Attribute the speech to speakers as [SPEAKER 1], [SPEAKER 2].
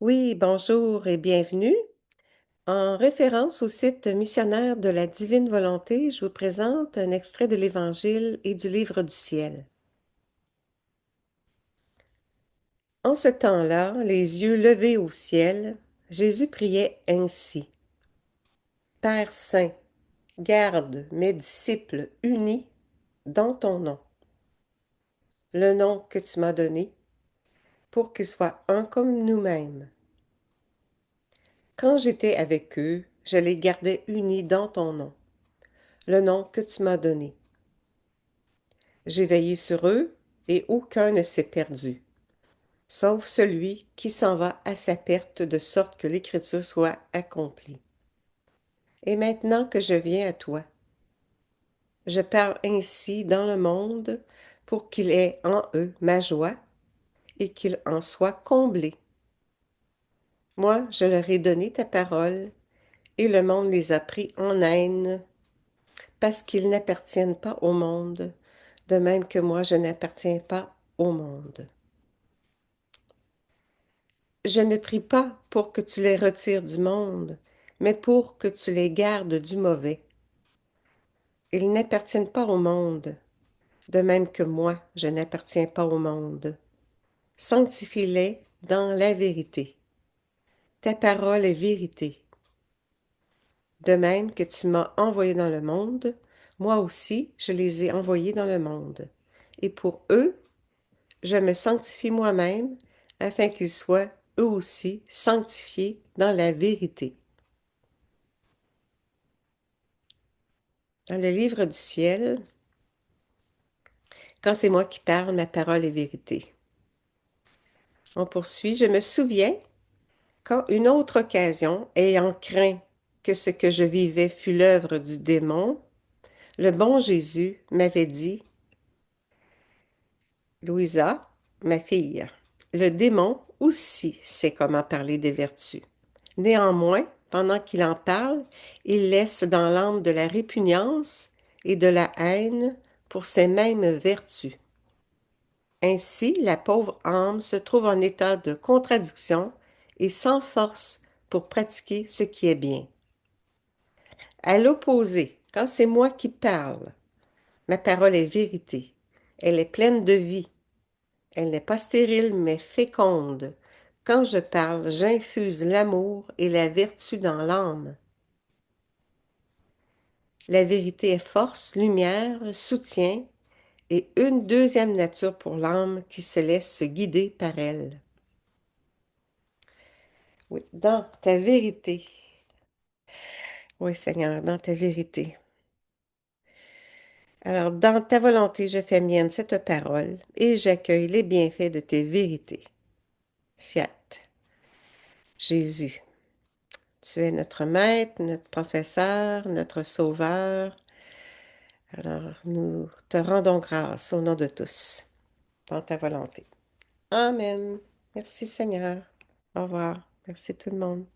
[SPEAKER 1] Oui, bonjour et bienvenue. En référence au site missionnaire de la Divine Volonté, je vous présente un extrait de l'Évangile et du Livre du ciel. En ce temps-là, les yeux levés au ciel, Jésus priait ainsi. Père Saint, garde mes disciples unis dans ton nom, le nom que tu m'as donné, pour qu'ils soient un comme nous-mêmes. Quand j'étais avec eux, je les gardais unis dans ton nom, le nom que tu m'as donné. J'ai veillé sur eux, et aucun ne s'est perdu, sauf celui qui s'en va à sa perte, de sorte que l'Écriture soit accomplie. Et maintenant que je viens à toi, je parle ainsi dans le monde pour qu'il ait en eux ma joie et qu'ils en soient comblés. Moi, je leur ai donné ta parole, et le monde les a pris en haine, parce qu'ils n'appartiennent pas au monde, de même que moi je n'appartiens pas au monde. Je ne prie pas pour que tu les retires du monde, mais pour que tu les gardes du mauvais. Ils n'appartiennent pas au monde, de même que moi, je n'appartiens pas au monde. Sanctifie-les dans la vérité. Ta parole est vérité. De même que tu m'as envoyé dans le monde, moi aussi, je les ai envoyés dans le monde. Et pour eux, je me sanctifie moi-même, afin qu'ils soient, eux aussi, sanctifiés dans la vérité. Dans le livre du ciel, quand c'est moi qui parle, ma parole est vérité. On poursuit. Je me souviens qu'à une autre occasion, ayant craint que ce que je vivais fût l'œuvre du démon, le bon Jésus m'avait dit, Louisa, ma fille, le démon aussi sait comment parler des vertus. Néanmoins, pendant qu'il en parle, il laisse dans l'âme de la répugnance et de la haine pour ces mêmes vertus. Ainsi, la pauvre âme se trouve en état de contradiction et sans force pour pratiquer ce qui est bien. À l'opposé, quand c'est moi qui parle, ma parole est vérité. Elle est pleine de vie. Elle n'est pas stérile, mais féconde. Quand je parle, j'infuse l'amour et la vertu dans l'âme. La vérité est force, lumière, soutien et une deuxième nature pour l'âme qui se laisse guider par elle. Oui, dans ta vérité. Oui, Seigneur, dans ta vérité. Alors, dans ta volonté, je fais mienne cette parole et j'accueille les bienfaits de tes vérités. Fiat. Jésus, tu es notre maître, notre professeur, notre sauveur. Alors, nous te rendons grâce au nom de tous, dans ta volonté. Amen. Merci, Seigneur. Au revoir. Merci tout le monde.